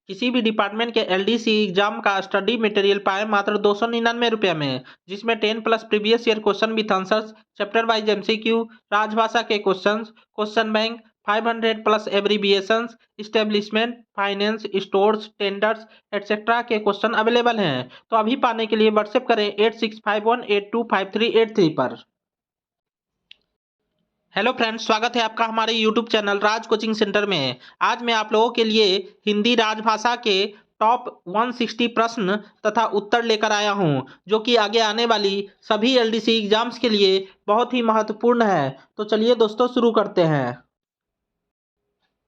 किसी भी डिपार्टमेंट के एलडीसी एग्जाम का स्टडी मटेरियल पाए मात्र 299 रुपये में, जिसमें 10 plus previous year question with answers, chapter wise MCQ, राजभाषा के questions, question bank, 500 plus abbreviations, establishment, finance, stores, tenders etcetera के क्वेश्चन अवेलेबल हैं। तो अभी पाने के लिए व्हाट्सएप करें 8651825383 पर। हेलो फ्रेंड्स, स्वागत है आपका हमारे यूट्यूब चैनल राज कोचिंग सेंटर में। आज मैं आप लोगों के लिए हिंदी राजभाषा के टॉप 160 प्रश्न तथा उत्तर लेकर आया हूं, जो कि आगे आने वाली सभी एलडीसी एग्जाम्स के लिए बहुत ही महत्वपूर्ण है। तो चलिए दोस्तों शुरू करते हैं।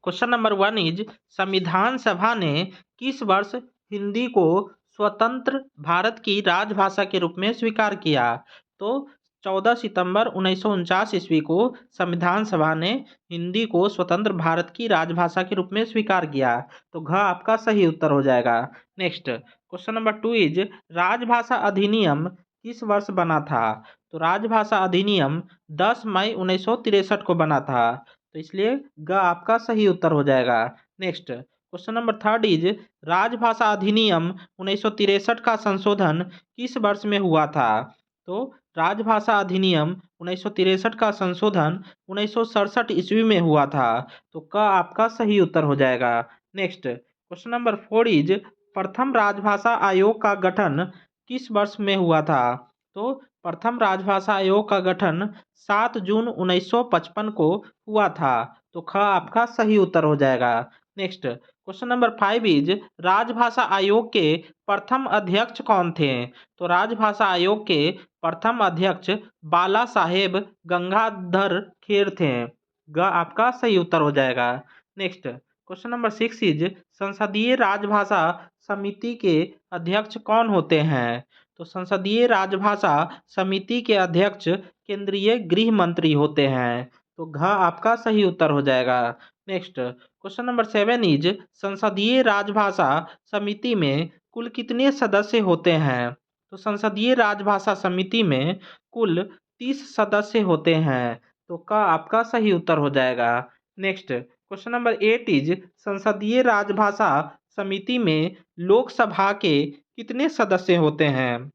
क्वेश्चन नंबर 1 इज, संविधान सभा ने किस वर्ष हिंदी को स्वतंत्र भारत की राजभाषा के रूप में स्वीकार किया? तो 14 सितंबर 1949 ईस्वी को संविधान सभा ने हिंदी को स्वतंत्र भारत की राजभाषा के रूप में स्वीकार किया। तो घ आपका सही उत्तर हो जाएगा। नेक्स्ट क्वेश्चन नंबर 2 इज, राजभाषा अधिनियम किस वर्ष बना था? तो राजभाषा अधिनियम 10 मई 1963 को बना था। तो इसलिए ग आपका सही उत्तर हो जाएगा। नेक्स्ट क्वेश्चन नंबर 3 इज, राजभाषा अधिनियम 1963 का संशोधन किस वर्ष में हुआ था? तो राजभाषा अधिनियम 1963 का संशोधन 1967 ईस्वी में हुआ था। तो क आपका सही उत्तर हो जाएगा। नेक्स्ट क्वेश्चन नंबर 4 इज, प्रथम राजभाषा आयोग का गठन किस वर्ष में हुआ था? तो प्रथम राजभाषा आयोग का गठन 7 जून 1955 को हुआ था। तो ख आपका सही उत्तर हो जाएगा। नेक्स्ट क्वेश्चन नंबर 5 इज, राजभाषा आयोग के प्रथम अध्यक्ष कौन थे? तो राजभाषा आयोग के प्रथम अध्यक्ष बाला साहेब गंगाधर खेर थे। ग आपका सही उत्तर हो जाएगा। नेक्स्ट क्वेश्चन नंबर 6 इज, संसदीय राजभाषा समिति के अध्यक्ष कौन होते हैं? तो संसदीय राजभाषा समिति के अध्यक्ष केंद्रीय गृह मंत्री होते हैं। तो घ आपका सही उत्तर हो जाएगा। नेक्स्ट क्वेश्चन नंबर 7 इज, संसदीय राजभाषा समिति में कुल कितने सदस्य होते हैं? तो संसदीय राजभाषा समिति में कुल 30 सदस्य होते हैं। तो का आपका सही उत्तर हो जाएगा। नेक्स्ट क्वेश्चन नंबर 8 इज, संसदीय राजभाषा समिति में लोकसभा के कितने सदस्य होते हैं?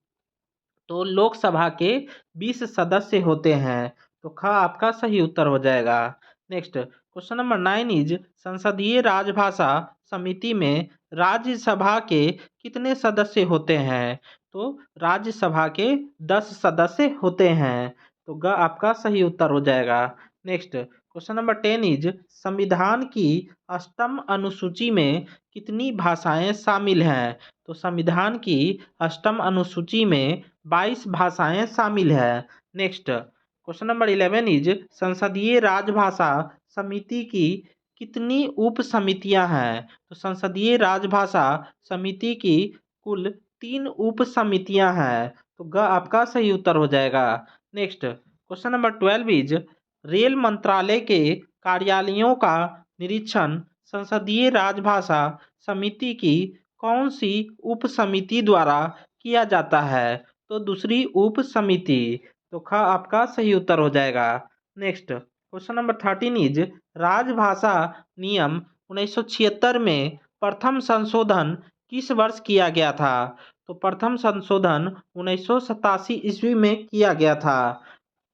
तो लोकसभा के 20 सदस्य होते हैं। तो ख आपका सही उत्तर हो जाएगा। नेक्स्ट क्वेश्चन नंबर 9 इज, संसदीय राजभाषा समिति में राज्यसभा के कितने सदस्य होते हैं? तो राज्यसभा के 10 सदस्य होते हैं। तो ग आपका सही उत्तर हो जाएगा। नेक्स्ट क्वेश्चन नंबर 10 इज, संविधान की अष्टम अनुसूची में कितनी भाषाएं शामिल हैं? तो संविधान की अष्टम अनुसूची में 22 भाषाएं शामिल हैं। नेक्स्ट क्वेश्चन नंबर 11 इज, संसदीय राजभाषा समिति की कितनी उप समितियां हैं? तो संसदीय राजभाषा समिति की कुल 3 उप समितियां हैं। तो ग आपका सही उत्तर हो जाएगा। Next question number 12 is, rail मंत्रालय के कार्यालयों का निरीक्षण संसदीय राजभाषा समिति की कौन सी उप समिति द्वारा किया जाता है? तो दूसरी उप समिति। तो ख आपका सही उत्तर हो जाएगा। नेक्स्ट क्वेश्चन नंबर 13 इज, राजभाषा नियम 1976 में प्रथम संशोधन किस वर्ष किया गया था? तो प्रथम संशोधन 1987 ईस्वी में किया गया था।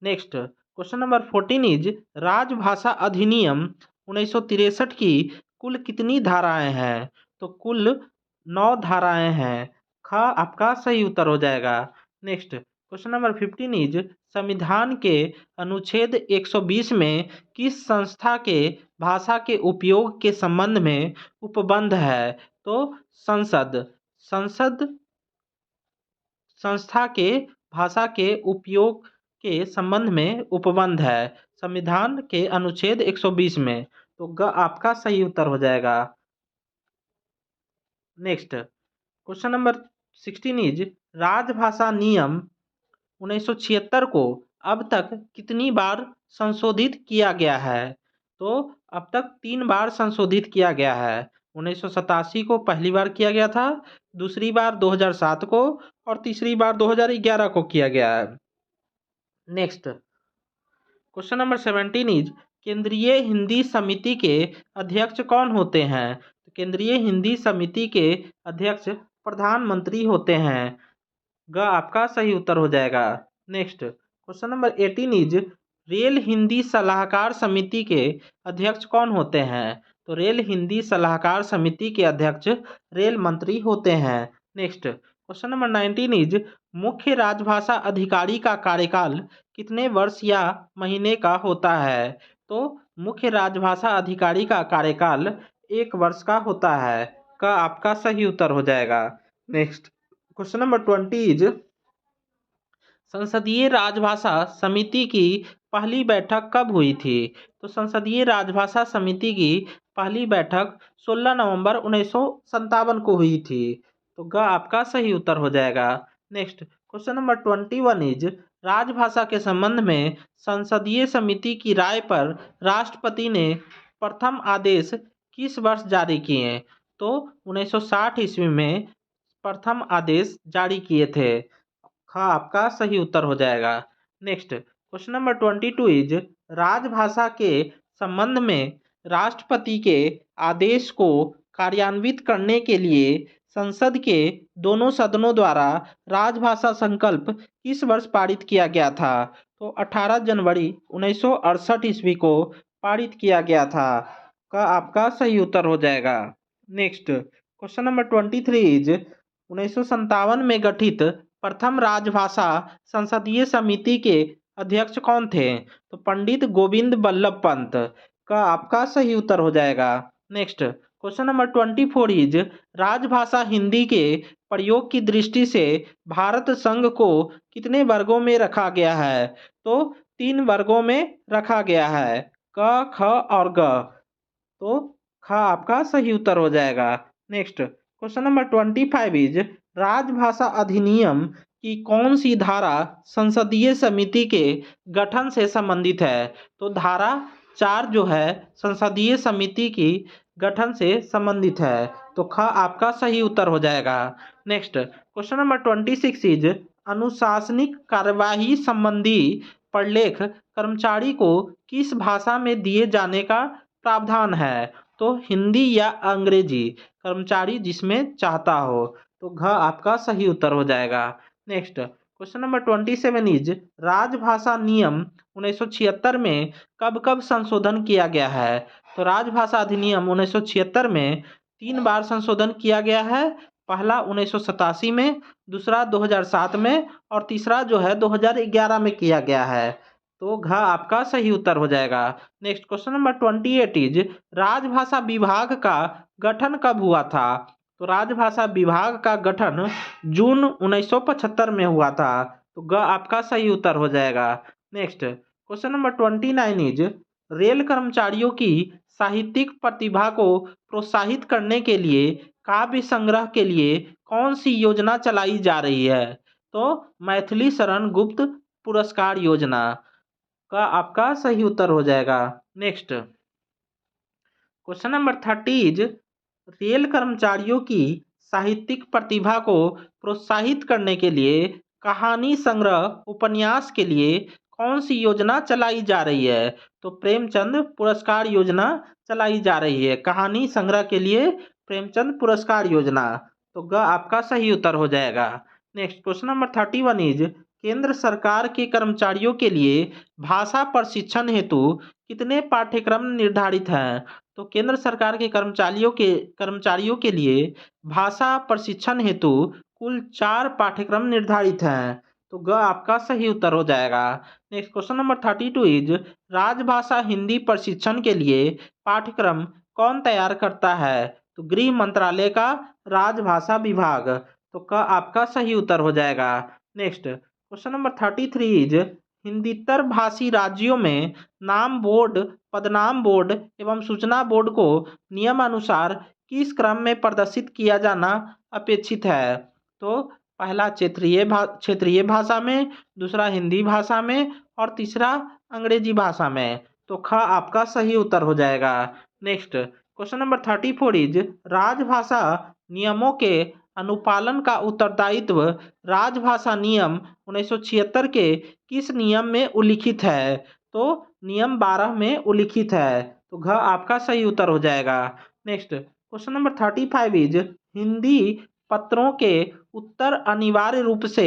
नेक्स्ट क्वेश्चन नंबर 14 इज, राजभाषा अधिनियम 1963 की कुल कितनी धाराएं हैं? तो कुल 9 धाराएं हैं। ख आपका सही उत्तर हो जाएगा। नेक्स्ट क्वेश्चन नंबर 15 इज, संविधान के अनुच्छेद 120 में किस संस्था के भाषा के उपयोग के संबंध में उपबंध है? तो संसद संसद संस्था के भाषा के उपयोग के संबंध में उपबंध है संविधान के अनुच्छेद 120 में। तो ग आपका सही उत्तर हो जाएगा। नेक्स्ट क्वेश्चन नंबर 16 इज, राजभाषा नियम 1976 को अब तक कितनी बार संशोधित किया गया है? तो अब तक 3 बार संशोधित किया गया है। 1987 को पहली बार किया गया था, दूसरी बार 2007 को और तीसरी बार 2011 को किया गया है। नेक्स्ट क्वेश्चन नंबर 17 इज, केंद्रीय हिंदी समिति के अध्यक्ष कौन होते हैं? तो केंद्रीय हिंदी समिति के अध्यक्ष प्रधानमंत्री होते हैं। ग आपका सही उत्तर हो जाएगा। Next question number 18 is rail Hindi सलाहकार समिति के अध्यक्ष कौन होते हैं? तो रेल हिंदी सलाहकार समिति के अध्यक्ष रेल मंत्री होते हैं। नेक्स्ट क्वेश्चन नंबर 19 इज मुख्य राजभाषा अधिकारी का कार्यकाल कितने वर्ष या महीने का होता है? तो मुख्य राजभाषा अधिकारी का कार्यकाल 1 वर्ष का होता है। का आपका सही उत्तर हो जाएगा। नेक्स्ट क्वेश्चन नंबर 20 इज संसदीय राजभाषा समिति की पहली बैठक कब हुई थी? तो संसदीय राजभाषा समिति की पहली बैठक 16 नवंबर 1957 को हुई थी। तो ग आपका सही उत्तर हो जाएगा। नेक्स्ट क्वेश्चन नंबर 21 इज राजभाषा के संबंध में संसदीय समिति की राय पर राष्ट्रपति ने प्रथम आदेश किस वर्ष जारी किए? तो 1960 ईस्वी में प्रथम आदेश जारी किए थे। हाँ आपका सही उत्तर हो जाएगा। नेक्स्ट क्वेश्चन नंबर 22 इज राजभाषा के संबंध में राष्ट्रपति के आदेश को कार्यान्वित करने के लिए संसद के दोनों सदनों द्वारा राजभाषा संकल्प किस वर्ष पारित किया गया था? तो 18 जनवरी 1968 ईस्वी को पारित किया गया था। का आपका सही उत्तर हो जाएगा। नेक्स्ट क्वेश्चन नंबर 23 इज 1957 में गठित प्रथम राजभाषा संसदीय समिति के अध्यक्ष कौन थे? तो पंडित गोविंद बल्लभ पंत। का आपका सही उत्तर हो जाएगा। नेक्स्ट क्वेश्चन नंबर 24 इज राजभाषा हिंदी के प्रयोग की दृष्टि से भारत संघ को कितने वर्गों में रखा गया है? तो 3 वर्गों में रखा गया है, क, ख और ग। तो ख आपका सही उत्तर हो जाएगा। नेक्स्ट क्वेश्चन नंबर 25 इज राजभाषा अधिनियम की कौन सी धारा संसदीय समिति के गठन से संबंधित है? तो धारा 4 जो है संसदीय समिति की गठन से संबंधित है। तो ख आपका सही उत्तर हो जाएगा। नेक्स्ट क्वेश्चन नंबर 26 इज अनुशासनिक कार्यवाही संबंधी प्रलेख कर्मचारी को किस भाषा में दिए जाने का प्रावधान है? तो हिंदी या अंग्रेजी, कर्मचारी जिसमें चाहता हो। तो घ आपका सही उत्तर हो जाएगा। नेक्स्ट क्वेश्चन नंबर 27 इज राजभाषा नियम 1976 में कब कब संशोधन किया गया है? तो राजभाषा अधिनियम 1976 में 3 बार संशोधन किया गया है। पहला 1987 में, दूसरा 2007 में और तीसरा जो है 2011 में किया गया है। तो घ आपका सही उत्तर हो जाएगा। नेक्स्ट क्वेश्चन नंबर 28 इज राजभाषा विभाग का गठन कब हुआ था? तो राजभाषा विभाग का गठन जून 1975 में हुआ था। तो ग आपका सही उत्तर हो जाएगा। Next question number 29 is rail कर्मचारियों की साहित्यिक प्रतिभा को प्रोत्साहित करने के लिए काव्य संग्रह के लिए कौन सी योजना चलाई जा रही है? तो मैथिली शरण गुप्त पुरस्कार योजना। का आपका सही उत्तर हो जाएगा। Next question number 30 is rail कर्मचारियों की साहित्यिक प्रतिभा को प्रोत्साहित करने के लिए कहानी संग्रह उपन्यास के लिए कौन सी योजना चलाई जा रही है? तो प्रेमचंद पुरस्कार योजना चलाई जा रही है। कहानी संग्रह के लिए प्रेमचंद पुरस्कार योजना। तो ग आपका सही उत्तर हो जाएगा। नेक्स्ट क्वेश्चन नंबर 31 इज केंद्र सरकार के कर्मचारियों के लिए भाषा प्रशिक्षण हेतु कितने पाठ्यक्रम निर्धारित हैं? तो केंद्र सरकार के कर्मचारियों के लिए भाषा प्रशिक्षण हेतु कुल 4 पाठ्यक्रम निर्धारित हैं। तो ग आपका सही उत्तर हो जाएगा। नेक्स्ट क्वेश्चन नंबर 32 इज राजभाषा हिंदी प्रशिक्षण के लिए पाठ्यक्रम कौन तैयार करता है? तो गृह मंत्रालय का राजभाषा विभाग। तो क आपका सही उत्तर हो जाएगा। नेक्स्ट क्वेश्चन नंबर 33 इज हिंदीतर भाषी राज्यों में नाम बोर्ड, पदनाम बोर्ड एवं सूचना बोर्ड को नियमानुसार किस क्रम में प्रदर्शित किया जाना अपेक्षित है? तो पहला क्षेत्रीय भाषा में, दूसरा हिंदी भाषा में और तीसरा अंग्रेजी भाषा में। तो ख आपका सही उत्तर हो जाएगा। नेक्स्ट क्वेश्चन नंबर 34 इज राजभाषा नियमों के अनुपालन का उत्तरदायित्व राजभाषा नियम 1976 के किस नियम में उल्लिखित है? तो नियम 12 में उल्लिखित है। तो घ आपका सही उत्तर हो जाएगा। Next question number 35 is Hindi पत्रों के उत्तर अनिवार्य रूप से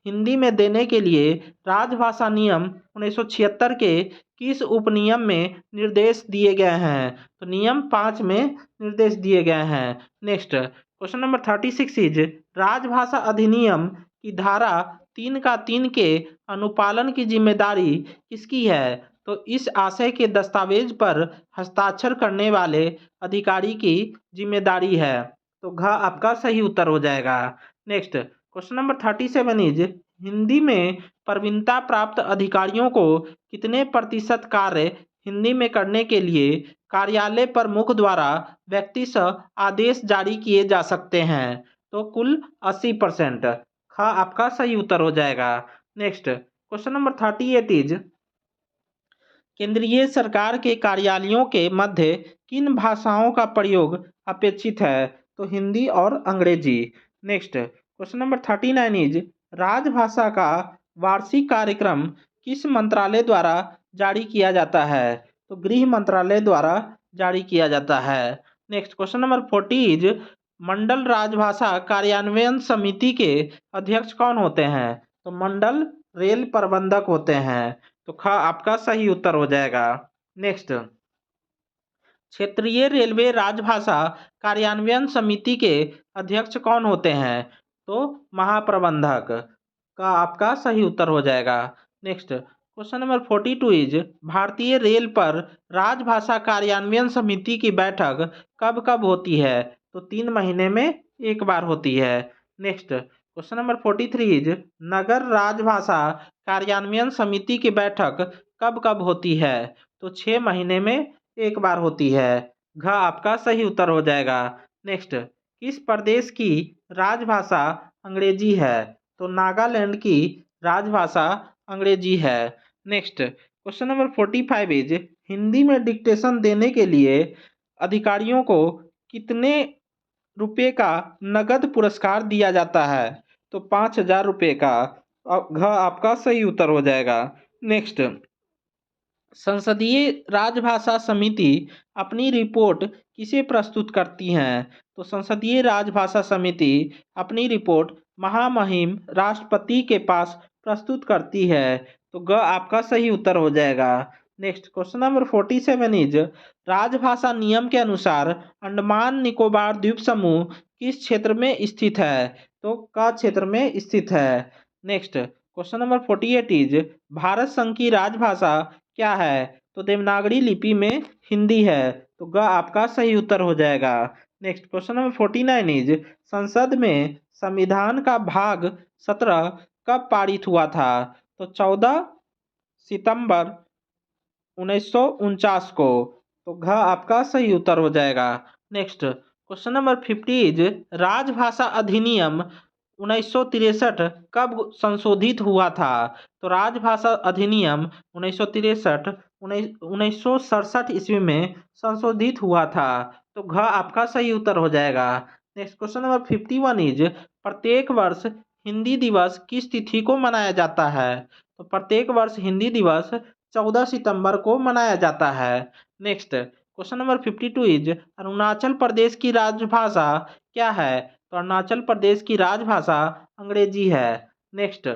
हिंदी में देने के लिए राजभाषा नियम 1976 के किस उपनियम में निर्देश दिए गए हैं? तो नियम 5 में निर्देश दिए गए हैं। नेक्स्ट क्वेश्चन नंबर 36 इज राजभाषा अधिनियम की धारा 3 के अनुपालन की जिम्मेदारी किसकी है? तो इस आशय के दस्तावेज पर हस्ताक्षर करने वाले अधिकारी की जिम्मेदारी है। तो घ आपका सही उत्तर हो जाएगा। Next question number 37 is Hindi में प्रवीणता प्राप्त अधिकारियों को कितने प्रतिशत कार्य हिंदी में करने के लिए कार्यालय प्रमुख द्वारा व्यक्तिशः आदेश जारी किए जा सकते हैं? तो कुल 80%। ख आपका सही उत्तर हो जाएगा। नेक्स्ट क्वेश्चन नंबर 38 इज केंद्रीय सरकार के कार्यालयों के मध्य किन भाषाओं का प्रयोग अपेक्षित है? तो हिंदी और अंग्रेजी। नेक्स्ट क्वेश्चन नंबर 39 इज राजभाषा का वार्षिक कार्यक्रम किस मंत्रालय द्वारा जारी किया जाता है? तो गृह मंत्रालय द्वारा जारी किया जाता है। नेक्स्ट क्वेश्चन नंबर 40 इज मंडल राजभाषा कार्यान्वयन समिति के अध्यक्ष कौन होते हैं? तो मंडल रेल प्रबंधक होते हैं। तो ख आपका सही उत्तर हो जाएगा। नेक्स्ट क्षेत्रीय रेलवे राजभाषा कार्यान्वयन समिति के अध्यक्ष कौन होते हैं? तो महाप्रबंधक। का आपका सही उत्तर हो जाएगा। नेक्स्ट क्वेश्चन नंबर 42 इज भारतीय रेल पर राजभाषा कार्यान्वयन समिति की बैठक कब कब होती है? तो 3 महीने में एक बार होती है। नेक्स्ट क्वेश्चन नंबर 43 इज नगर राजभाषा कार्यान्वयन समिति की बैठक कब कब होती है? तो 6 महीने में एक बार होती है। घ आपका सही उत्तर हो जाएगा। नेक्स्ट किस प्रदेश की राजभाषा अंग्रेजी है? तो नागालैंड की राजभाषा अंग्रेजी है। Next question number 45 is Hindi में डिक्टेशन देने के लिए अधिकारियों को कितने रुपए का नगद पुरस्कार दिया जाता है? तो 5,000 रुपये का। घ आपका सही उत्तर हो जाएगा। नेक्स्ट संसदीय राजभाषा समिति अपनी रिपोर्ट किसे प्रस्तुत करती हैं? तो संसदीय राजभाषा समिति अपनी रिपोर्ट महामहिम राष्ट्रपति के पास प्रस्तुत करती है। तो ग आपका सही उत्तर हो जाएगा। नेक्स्ट क्वेश्चन नंबर 47 इज राजभाषा नियम के अनुसार अंडमान निकोबार द्वीप समूह किस क्षेत्र में स्थित है? तो क क्षेत्र में स्थित है। Next question number 48 is Bharat संघ की राजभाषा क्या है? तो देवनागरी लिपि में हिंदी है। तो ग आपका सही उत्तर हो जाएगा। नेक्स्ट क्वेश्चन नंबर 49 इज संसद में संविधान का भाग 17 कब पारित हुआ था? तो 14 सितंबर 1949 को। तो घ आपका सही उत्तर हो जाएगा। नेक्स्ट क्वेश्चन नंबर 50 इज राजभाषा अधिनियम 1963 कब संशोधित हुआ था? तो राजभाषा अधिनियम 1963 1967 ईस्वी में संशोधित हुआ था। तो घ आपका सही उत्तर हो जाएगा। नेक्स्ट क्वेश्चन नंबर 51 इज प्रत्येक वर्ष हिंदी दिवस किस तिथि को मनाया जाता है? तो प्रत्येक वर्ष हिंदी दिवस 14 सितंबर को मनाया जाता है। Next question number 52 is Arunachal Pradesh की राजभाषा क्या है? तो अरुणाचल प्रदेश की राजभाषा अंग्रेजी है। नेक्स्ट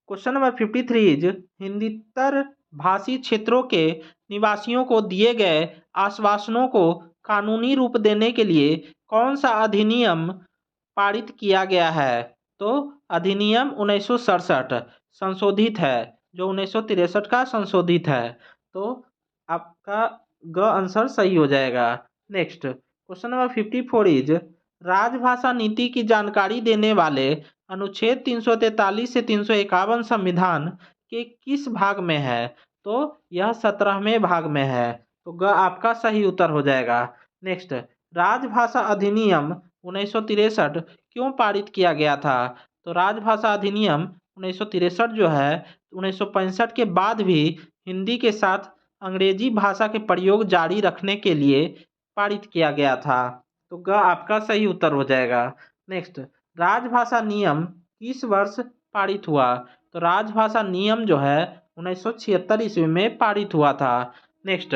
क्वेश्चन नंबर 53 इज हिंदीतर भाषी क्षेत्रों के निवासियों को दिए गए आश्वासनों को कानूनी रूप देने के लिए कौन सा अधिनियम पारित किया गया है? तो अधिनियम 1967 संशोधित है, जो 1963 का संशोधित है। तो आपका ग आंसर सही हो जाएगा। नेक्स्ट क्वेश्चन नंबर 54 इज राजभाषा नीति की जानकारी देने वाले अनुच्छेद 343 से 351 संविधान के किस भाग में है? तो यह 17वें भाग में है। तो ग आपका सही उत्तर हो जाएगा। नेक्स्ट राजभाषा अधिनियम 1963 क्यों पारित किया गया था? तो राजभाषा अधिनियम 1963 जो है 1965 के बाद भी हिंदी के साथ अंग्रेजी भाषा के प्रयोग जारी रखने के लिए पारित किया गया था। तो ग आपका सही उत्तर हो जाएगा। नेक्स्ट राजभाषा नियम किस वर्ष पारित हुआ? तो राजभाषा नियम जो है 1976 ईस्वी में पारित हुआ था। नेक्स्ट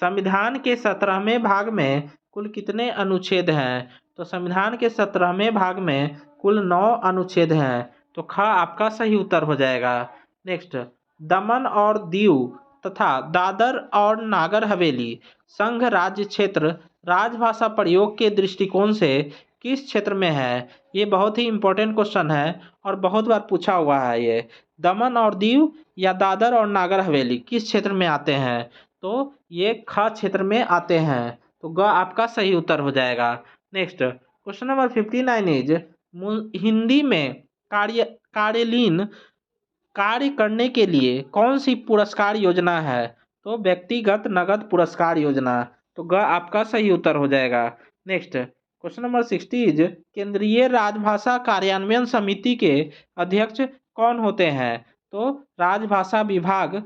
संविधान के 17वें भाग में कुल कितने अनुच्छेद हैं? तो संविधान के 17वें भाग में कुल 9 अनुच्छेद हैं। तो ख आपका सही उत्तर हो जाएगा। नेक्स्ट, दमन और दीव तथा दादर और नागर हवेली संघ राज्य क्षेत्र राजभाषा प्रयोग के दृष्टिकोण से किस क्षेत्र में है? ये बहुत ही इंपॉर्टेंट क्वेश्चन है और बहुत बार पूछा हुआ है। ये दमन और दीव या दादर और नागर हवेली किस क्षेत्र में आते हैं? तो ये ख क्षेत्र में आते हैं। तो ग आपका सही उत्तर हो जाएगा। Next, question number 59 is Hindi में कार्यलीन कार्य करने के लिए कौन सी पुरस्कार योजना है? तो व्यक्तिगत नगद पुरस्कार योजना। तो ग आपका सही उत्तर हो जाएगा। नेक्स्ट, क्वेश्चन नंबर 60 इज केंद्रीय राजभाषा कार्यान्वयन समिति के अध्यक्ष कौन होते हैं? तो राजभाषा विभाग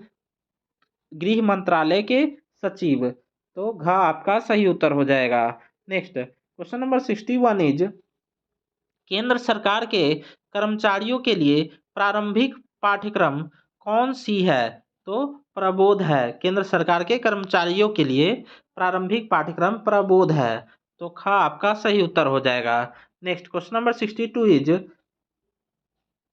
गृह मंत्रालय के सचिव। तो घ आपका सही उत्तर हो जाएगा। नेक्स्ट, क्वेश्चन नंबर 61 इज केंद्र सरकार के कर्मचारियों के लिए प्रारंभिक पाठ्यक्रम कौन सी है? तो प्रबोध है। केंद्र सरकार के कर्मचारियों के लिए प्रारंभिक पाठ्यक्रम प्रबोध है। तो ख आपका सही उत्तर हो जाएगा। नेक्स्ट, क्वेश्चन नंबर 62 इज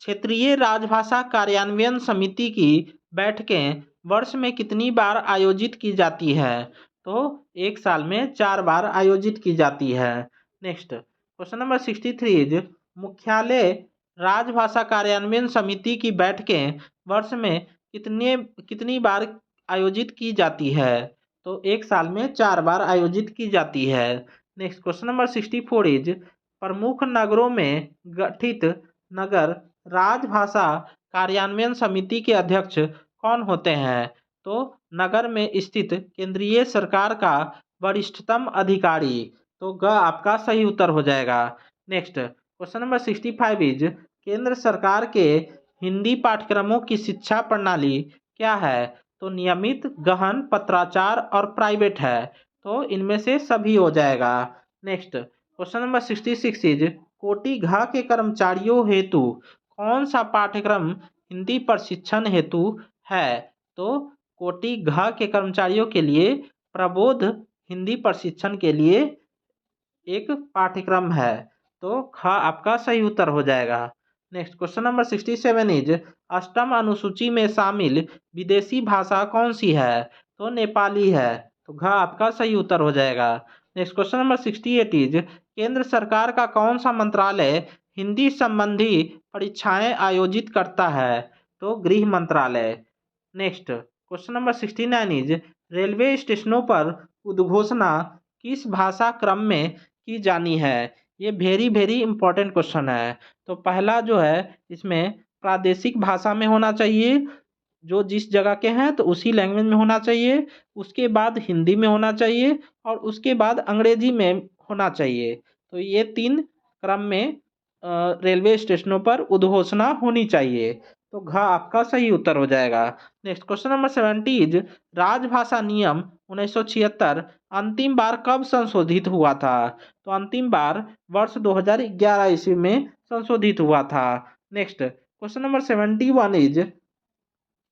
क्षेत्रीय राजभाषा कार्यान्वयन समिति की बैठकें वर्ष में कितनी बार आयोजित की जाती है? तो एक साल में 4 बार आयोजित की जाती है। नेक्स्ट, क्वेश्चन नंबर 63 इज मुख्यालय राजभाषा कार्यान्वयन समिति की बैठकें वर्ष में कितनी बार आयोजित की जाती है? तो एक साल में 4 बार आयोजित की जाती है। नेक्स्ट, क्वेश्चन नंबर 64 इज प्रमुख नगरों में गठित नगर राजभाषा कार्यान्वयन समिति के अध्यक्ष कौन होते हैं? तो नगर में स्थित केंद्रीय सरकार का वरिष्ठतम अधिकारी। तो ग आपका सही उत्तर हो जाएगा। नेक्स्ट, क्वेश्चन नंबर 65 इज केंद्र सरकार के हिंदी पाठ्यक्रमों की शिक्षा प्रणाली क्या है? तो नियमित, गहन, पत्राचार और प्राइवेट है। तो इनमें से सभी हो जाएगा। नेक्स्ट, क्वेश्चन नंबर 66 इज कोटि घ के कर्मचारियों हेतु कौन सा पाठ्यक्रम हिंदी प्रशिक्षण हेतु है? तो कोटि घ के कर्मचारियों के लिए प्रबोध हिंदी प्रशिक्षण के लिए एक पाठ्यक्रम है। तो ख आपका सही उत्तर हो जाएगा। नेक्स्ट, क्वेश्चन नंबर 67 इज अष्टम अनुसूची में शामिल विदेशी भाषा कौन सी है? तो नेपाली है। तो घ आपका सही उत्तर हो जाएगा। नेक्स्ट, क्वेश्चन नंबर 68 इज केंद्र सरकार का कौन सा मंत्रालय हिंदी संबंधी परीक्षाएं आयोजित करता है? तो गृह मंत्रालय। Next, question number 69 is railway स्टेशनों पर उद्घोषणा किस भाषा क्रम में की जानी है? ये वेरी वेरी इंपॉर्टेंट क्वेश्चन है। तो पहला जो है इसमें प्रादेशिक भाषा में होना चाहिए, जो जिस जगह के हैं तो उसी लैंग्वेज में होना चाहिए। उसके बाद हिंदी में होना चाहिए और उसके बाद अंग्रेजी में होना चाहिए। तो ये 3 क्रम में रेलवे स्टेशनों पर उद्घोषणा होनी चाहिए। तो घ आपका सही उत्तर हो जाएगा। नेक्स्ट, क्वेश्चन नंबर 70 इज राजभाषा नियम 1976 अंतिम बार कब संशोधित हुआ था? तो अंतिम बार वर्ष 2011 ईस्वी में संशोधित हुआ था। नेक्स्ट, क्वेश्चन नंबर 71 इज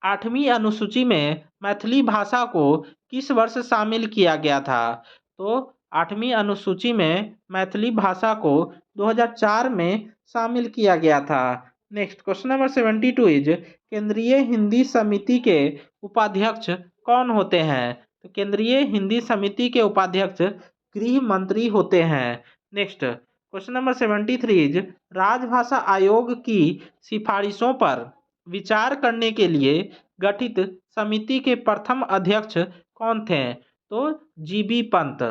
8वीं अनुसूची में मैथिली भाषा को किस वर्ष शामिल किया गया था? तो 8वीं अनुसूची में मैथिली भाषा को 2004 में शामिल किया गया था। नेक्स्ट, क्वेश्चन नंबर 72 इज केंद्रीय हिंदी समिति के उपाध्यक्ष कौन होते हैं? तो केंद्रीय हिंदी समिति के उपाध्यक्ष गृह मंत्री होते हैं। नेक्स्ट, क्वेश्चन नंबर 73 इज राजभाषा आयोग की सिफारिशों पर विचार करने के लिए गठित समिति के प्रथम अध्यक्ष कौन थे? तो जीबी पंत।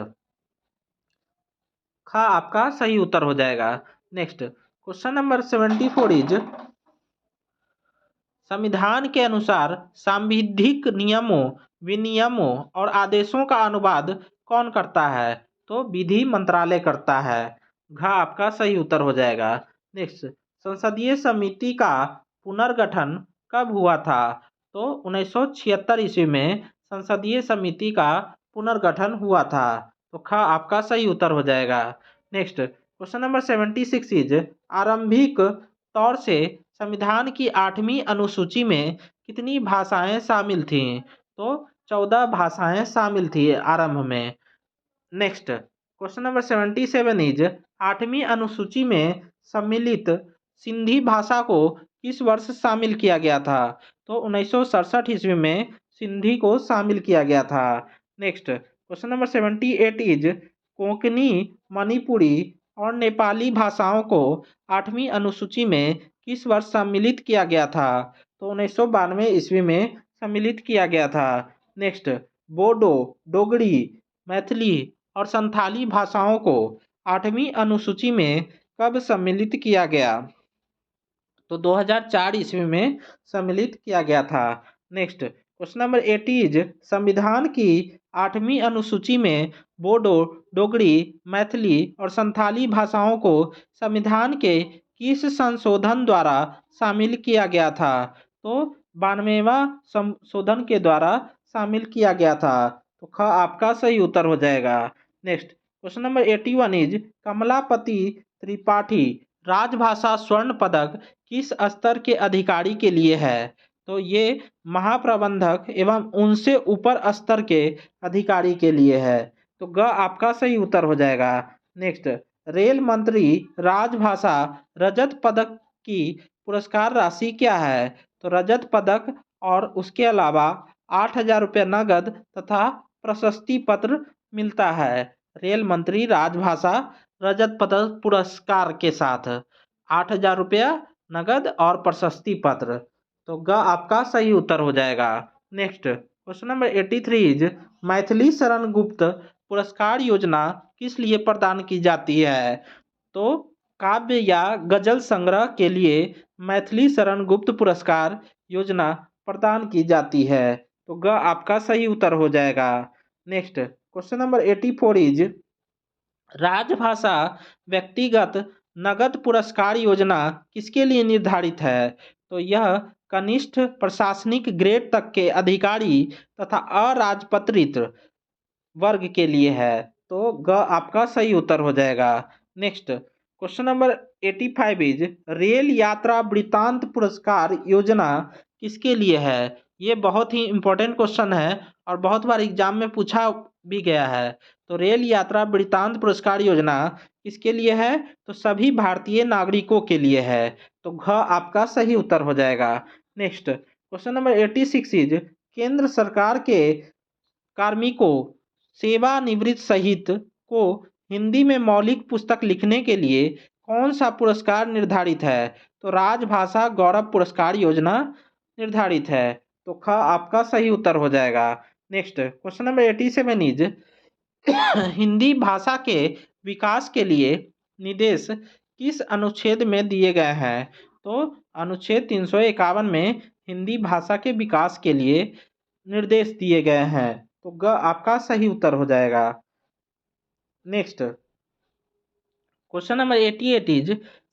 ख आपका सही उत्तर हो जाएगा। नेक्स्ट, क्वेश्चन नंबर 74 इज संविधान के अनुसार सांविधिक नियमों, विनियमों और आदेशों का अनुवाद कौन करता है? तो विधि मंत्रालय करता है। घ आपका सही उत्तर हो जाएगा। नेक्स्ट, संसदीय समिति का पुनर्गठन कब हुआ था? तो 1976 ईस्वी में संसदीय समिति का पुनर्गठन हुआ था। तो ख आपका सही उत्तर हो जाएगा। नेक्स्ट, क्वेश्चन नंबर 76 इज आरंभिक तौर से संविधान की 8वीं अनुसूची में कितनी भाषाएं शामिल थीं? तो 14 भाषाएं शामिल थी आरंभ में। नेक्स्ट क्वेश्चन नंबर 77 इज 8वीं अनुसूची में सम्मिलित सिंधी भाषा को किस वर्ष शामिल किया गया था? तो 1967 ईस्वी में सिंधी को शामिल किया गया था। Next question number 78 is Konkani, Manipuri और नेपाली भाषाओं को 8वीं अनुसूची में किस वर्ष सम्मिलित किया गया था? तो 1992 ईस्वी में सम्मिलित किया गया था। नेक्स्ट बोडो, डोगरी, मैथिली और संथाली भाषाओं को 8वीं अनुसूची में कब सम्मिलित किया गया? तो 2004 ईस्वी में सम्मिलित किया गया था। नेक्स्ट क्वेश्चन नंबर 80 इज संविधान की 8वीं अनुसूची में बोडो, डोगरी, मैथिली और संथाली भाषाओं को संविधान के किस संशोधन द्वारा शामिल किया गया था? तो 92वां संशोधन के द्वारा शामिल किया गया था। तो ख आपका सही उत्तर हो जाएगा। Next question number 81 is Kamlapati Tripathi राजभाषा स्वर्ण पदक किस स्तर के अधिकारी के लिए है? तो ये महाप्रबंधक एवं उनसे ऊपर स्तर के अधिकारी के लिए है। तो ग आपका सही उत्तर हो जाएगा। नेक्स्ट रेल मंत्री राजभाषा रजत पदक की पुरस्कार राशि क्या है? तो रजत पदक और उसके अलावा 8,000 रुपये नगद तथा प्रशस्ति पत्र मिलता है। रेल मंत्री राजभाषा रजत पदक पुरस्कार के साथ 8,000 रुपया नगद और प्रशस्ति पत्र। तो ग आपका सही उत्तर हो जाएगा। Next question number 83 is Maithili Sharan Gupt पुरस्कार योजना किस लिए प्रदान की जाती है? तो काव्य या गजल संग्रह के लिए मैथिली शरण गुप्त पुरस्कार योजना प्रदान की जाती है। तो ग आपका सही उत्तर हो जाएगा। नेक्स्ट क्वेश्चन नंबर 84 इज राजभाषा व्यक्तिगत नगद पुरस्कार योजना किसके लिए निर्धारित है? तो यह कनिष्ठ प्रशासनिक ग्रेड तक के अधिकारी तथा अराजपत्रित वर्ग के लिए है। तो ग आपका सही उत्तर हो जाएगा। Next question number 85 is rail यात्रा वृत्तांत पुरस्कार योजना किसके लिए है? ये बहुत ही इम्पोर्टेंट क्वेश्चन है और बहुत बार एग्जाम में पूछा भी गया है। तो रेल यात्रा वृत्तांत पुरस्कार योजना किसके लिए है? तो सभी भारतीय नागरिकों के लिए है। तो घ आपका सही उत्तर हो जाएगा। नेक्स्ट क्वेश्चन नंबर 86 इज केंद्र सरकार के कार्मिकों सेवानिवृत्त सहित को हिंदी में मौलिक पुस्तक लिखने के लिए कौन सा पुरस्कार निर्धारित है? तो राजभाषा गौरव पुरस्कार योजना निर्धारित है। तो ख आपका सही उत्तर हो जाएगा। Next question number 87 is Hindi भाषा के विकास के लिए निर्देश किस अनुच्छेद में दिए गए हैं? तो अनुच्छेद 351 में हिंदी भाषा के विकास के लिए निर्देश दिए गए हैं। तो ग आपका सही उत्तर हो जाएगा। नेक्स्ट क्वेश्चन नंबर 88 इज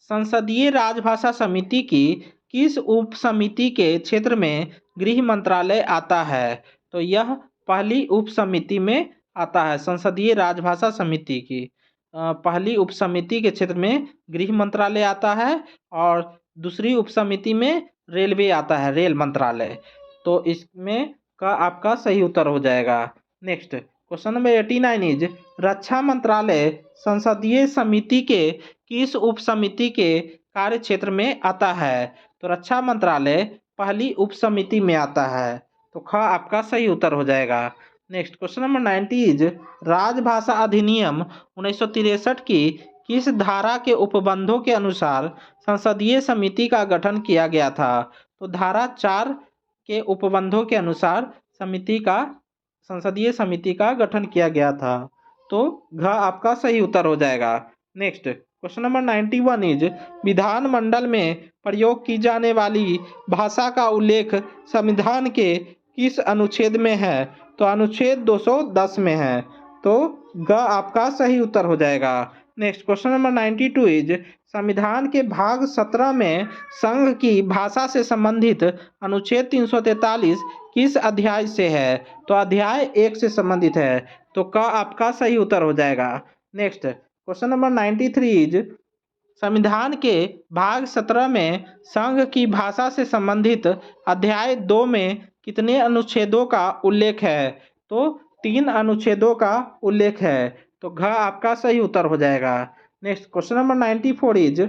संसदीय राजभाषा समिति की किस उप समिति के क्षेत्र में गृह मंत्रालय आता है? तो यह पहली उप समिति में आता है। संसदीय राजभाषा समिति की पहली उप समिति के क्षेत्र में गृह मंत्रालय आता है और दूसरी उप समिति में रेलवे आता है, रेल मंत्रालय। तो इसमें का आपका सही उत्तर हो जाएगा। नेक्स्ट क्वेश्चन नंबर 89 इज रक्षा मंत्रालय संसदीय समिति के किस उप समिति के कार्य क्षेत्र में आता है? तो रक्षा मंत्रालय पहली उप समिति में आता है। तो ख आपका सही उत्तर हो जाएगा। नेक्स्ट क्वेश्चन नंबर 90 इज राजभाषा अधिनियम 1963 की किस धारा के उपबंधों के अनुसार संसदीय समिति का गठन किया गया था? तो धारा 4 के उपबंधों के अनुसार संसदीय समिति का गठन किया गया था। तो घ आपका सही उत्तर हो जाएगा। नेक्स्ट क्वेश्चन नंबर 91 इज विधानमंडल में प्रयोग की जाने वाली भाषा का उल्लेख संविधान के किस अनुच्छेद में है? तो अनुच्छेद 210 में है। तो ग आपका सही उत्तर हो जाएगा। नेक्स्ट क्वेश्चन नंबर 92 इज संविधान के भाग 17 में संघ की भाषा से संबंधित अनुच्छेद 343 किस अध्याय से है? तो अध्याय 1 से संबंधित है। तो क आपका सही उत्तर हो जाएगा। नेक्स्ट क्वेश्चन नंबर 93 इज संविधान के भाग 17 में संघ की भाषा से संबंधित अध्याय 2 में कितने अनुच्छेदों का उल्लेख है? तो 3 अनुच्छेदों का उल्लेख है। तो घ आपका सही उत्तर हो जाएगा। नेक्स्ट क्वेश्चन नंबर 94 इज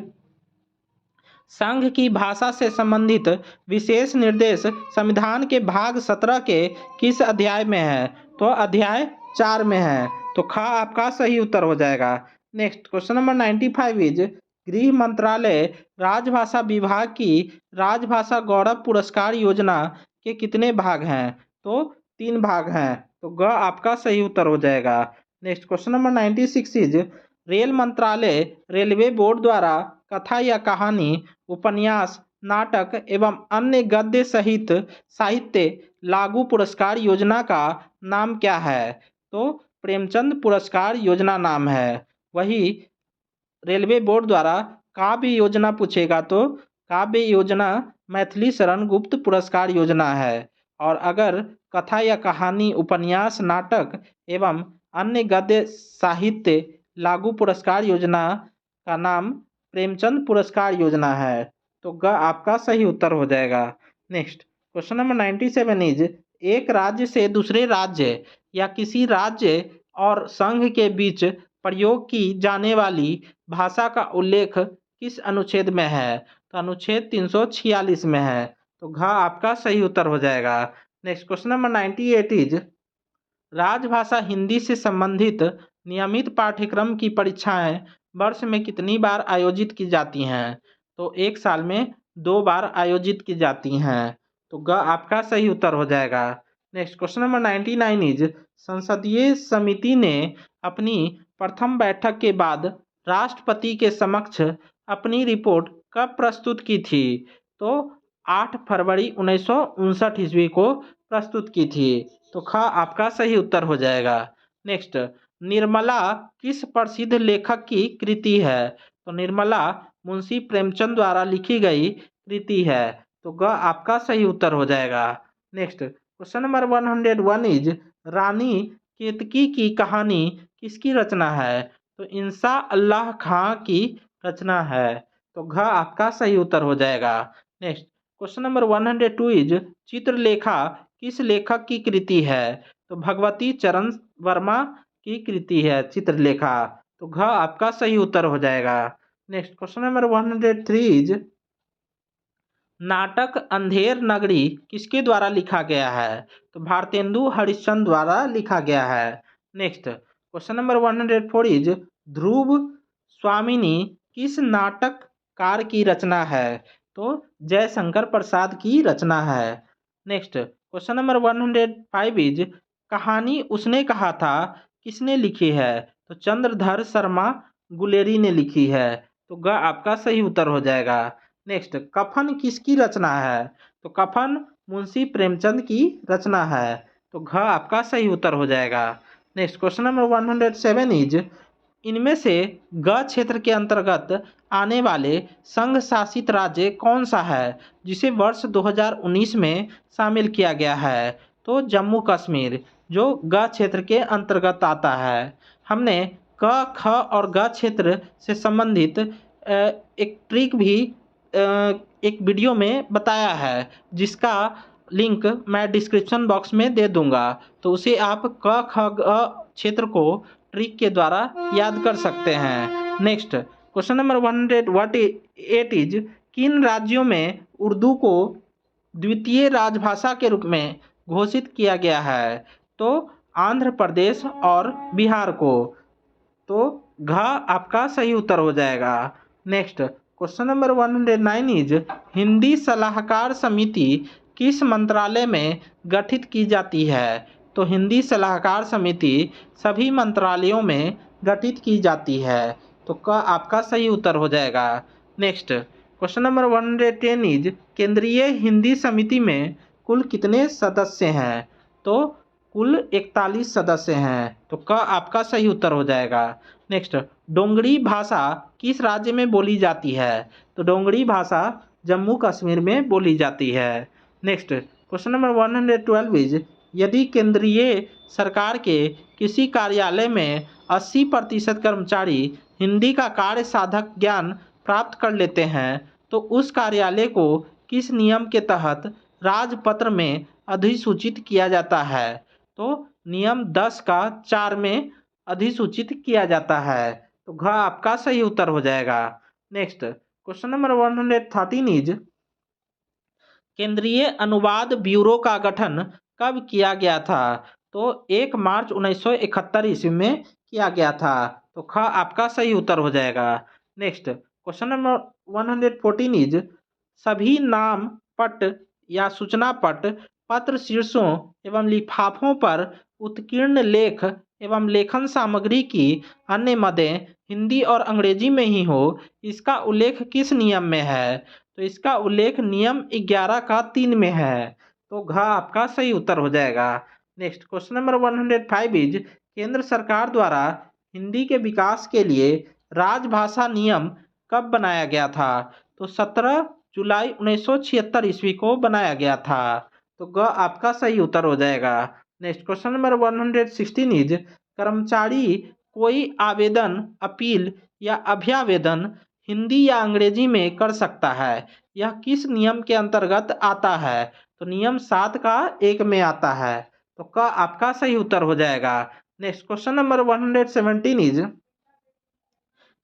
संघ की भाषा से संबंधित विशेष निर्देश संविधान के भाग 17 के किस अध्याय में है? तो अध्याय 4 में है। तो ख आपका सही उत्तर हो जाएगा। नेक्स्ट क्वेश्चन नंबर 95 इज गृह मंत्रालय राजभाषा विभाग की राजभाषा गौरव पुरस्कार योजना के कितने भाग हैं? तो 3 भाग हैं। तो ग आपका सही उत्तर हो जाएगा। Next question number 96 is rail मंत्रालय रेलवे बोर्ड द्वारा कथा या कहानी, उपन्यास, नाटक एवं अन्य गद्य सहित साहित्य लागू पुरस्कार योजना का नाम क्या है? तो प्रेमचंद पुरस्कार योजना नाम है। वही रेलवे बोर्ड द्वारा काव्य योजना पूछेगा तो काव्य योजना मैथिली शरण गुप्त पुरस्कार योजना है। और अगर कथा या कहानी, उपन्यास, नाटक एवं अन्य गद्य साहित्य लागू पुरस्कार योजना का नाम प्रेमचंद पुरस्कार योजना है। तो ग आपका सही उत्तर हो जाएगा। नेक्स्ट क्वेश्चन नंबर 97 इज एक राज्य से दूसरे राज्य या किसी राज्य और संघ के बीच प्रयोग की जाने वाली भाषा का उल्लेख किस अनुच्छेद में है? तो अनुच्छेद 346 में है। तो घ आपका सही उत्तर हो जाएगा। नेक्स्ट क्वेश्चन नंबर 98 इज राजभाषा हिंदी से संबंधित नियमित पाठ्यक्रम की परीक्षाएं वर्ष में कितनी बार आयोजित की जाती हैं? तो 1 साल में 2 बार आयोजित की जाती हैं। तो ग आपका सही उत्तर हो जाएगा। नेक्स्ट क्वेश्चन नंबर 99 इज संसदीय समिति ने अपनी प्रथम बैठक के बाद राष्ट्रपति के समक्ष अपनी रिपोर्ट कब प्रस्तुत की थी? तो 8 फरवरी 1959 ईस्वी को प्रस्तुत की थी। तो ख आपका सही उत्तर हो जाएगा। नेक्स्ट निर्मला किस प्रसिद्ध लेखक की कृति है? तो निर्मला मुंशी प्रेमचंद द्वारा लिखी गई कृति है। तो ग आपका सही उत्तर हो जाएगा। नेक्स्ट क्वेश्चन नंबर 101 इज रानी केतकी की कहानी किसकी रचना है? तो इंसा अल्लाह खां की रचना है। तो घ आपका सही उत्तर हो जाएगा। Next question number 102 is Chitralekha किस लेखक की कृति है? तो भगवती चरण वर्मा की कृति है चित्रलेखा। तो घ आपका सही उत्तर हो जाएगा। नेक्स्ट क्वेश्चन नंबर 103 इज नाटक अंधेर नगरी किसके द्वारा लिखा गया है? तो भारतेंदु हरिश्चंद्र द्वारा लिखा गया है। नेक्स्ट क्वेश्चन नंबर 104 इज ध्रुव स्वामिनी किस नाटककार की रचना है? तो जयशंकर प्रसाद की रचना है। नेक्स्ट क्वेश्चन नंबर 105 इज कहानी उसने कहा था किसने लिखी है? तो चंद्रधर शर्मा गुलेरी ने लिखी है। तो ग आपका सही उत्तर हो जाएगा। नेक्स्ट कफन किसकी रचना है? तो कफन मुंशी प्रेमचंद की रचना है। तो घ आपका सही उत्तर हो जाएगा। नेक्स्ट क्वेश्चन नंबर 107 इज इनमें से ग क्षेत्र के अंतर्गत आने वाले संघ शासित राज्य कौन सा है जिसे वर्ष 2019 में शामिल किया गया है? तो जम्मू कश्मीर जो ग क्षेत्र के अंतर्गत आता है। हमने क ख और ग क्षेत्र से संबंधित एक ट्रिक भी एक वीडियो में बताया है जिसका लिंक मैं डिस्क्रिप्शन बॉक्स में दे दूंगा। तो उसे आप क ख ग क्षेत्र को ट्रिक के द्वारा याद कर सकते हैं। नेक्स्ट क्वेश्चन नंबर 108 इज किन राज्यों में उर्दू को द्वितीय राजभाषा के रूप में घोषित किया गया है? तो आंध्र प्रदेश और बिहार को। तो घ आपका सही उत्तर हो जाएगा। Next question number 109 is Hindi सलाहकार समिति किस मंत्रालय में गठित की जाती है? तो हिंदी सलाहकार समिति सभी मंत्रालयों में गठित की जाती है। तो क आपका सही उत्तर हो जाएगा। नेक्स्ट क्वेश्चन नंबर 110 इज केंद्रीय हिंदी समिति में कुल कितने सदस्य हैं? तो कुल 41 सदस्य हैं। तो क आपका सही उत्तर हो जाएगा। नेक्स्ट डोंगरी भाषा किस राज्य में बोली जाती है? तो डोंगरी भाषा जम्मू कश्मीर में बोली जाती है। नेक्स्ट क्वेश्चन नंबर 112 इज यदि केंद्रीय सरकार के किसी कार्यालय में 80% कर्मचारी हिंदी का कार्य साधक ज्ञान प्राप्त कर लेते हैं तो उस कार्यालय को किस नियम के तहत राजपत्र में अधिसूचित किया जाता है? तो नियम 10 का 4 में अधिसूचित किया जाता है। तो घ आपका सही उत्तर हो जाएगा। नेक्स्ट क्वेश्चन नंबर 113 इज केंद्रीय अनुवाद ब्यूरो का गठन कब किया गया था? तो 1 मार्च 1971 ईस्वी में किया गया था। तो ख आपका सही उत्तर हो जाएगा। नेक्स्ट क्वेश्चन नंबर 114 इज सभी नाम पट या सूचना पट पत्र शीर्षों एवं लिफाफों पर उत्कीर्ण लेख एवं लेखन सामग्री की अन्य मदें हिंदी और अंग्रेजी में ही हो, इसका उल्लेख किस नियम में है? तो इसका उल्लेख नियम 11 का 3 में है। तो घ आपका सही उत्तर हो जाएगा। नेक्स्ट क्वेश्चन नंबर 105 इज केंद्र सरकार द्वारा हिंदी के विकास के लिए राजभाषा नियम कब बनाया गया था? तो 17 जुलाई 1976 ईस्वी को बनाया गया था। तो ग आपका सही उत्तर हो जाएगा। नेक्स्ट क्वेश्चन नंबर 116 इज कर्मचारी कोई आवेदन, अपील या अभ्यावेदन हिंदी या अंग्रेजी में कर सकता है, यह किस नियम के अंतर्गत आता है? तो नियम 7 का 1 में आता है। तो क आपका सही उत्तर हो जाएगा। नेक्स्ट क्वेश्चन नंबर 117 इज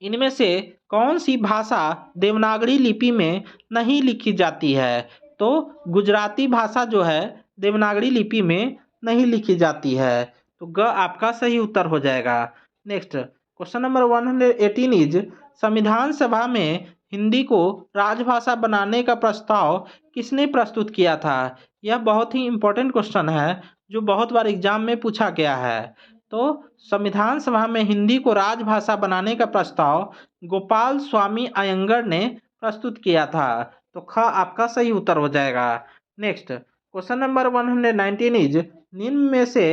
इनमें से कौन सी भाषा देवनागरी लिपि में नहीं लिखी जाती है? तो गुजराती भाषा जो है देवनागरी लिपि में नहीं लिखी जाती है। तो ग आपका सही उत्तर हो जाएगा। नेक्स्ट क्वेश्चन नंबर 118 इज संविधान सभा में हिंदी को राजभाषा बनाने का प्रस्ताव किसने प्रस्तुत किया था? यह बहुत ही इम्पोर्टेंट क्वेश्चन है जो बहुत बार एग्जाम में पूछा गया है। तो संविधान सभा में हिंदी को राजभाषा बनाने का प्रस्ताव गोपाल स्वामी अयंगर ने प्रस्तुत किया था। तो ख आपका सही उत्तर हो जाएगा। नेक्स्ट क्वेश्चन नंबर 119 इज निम्न में से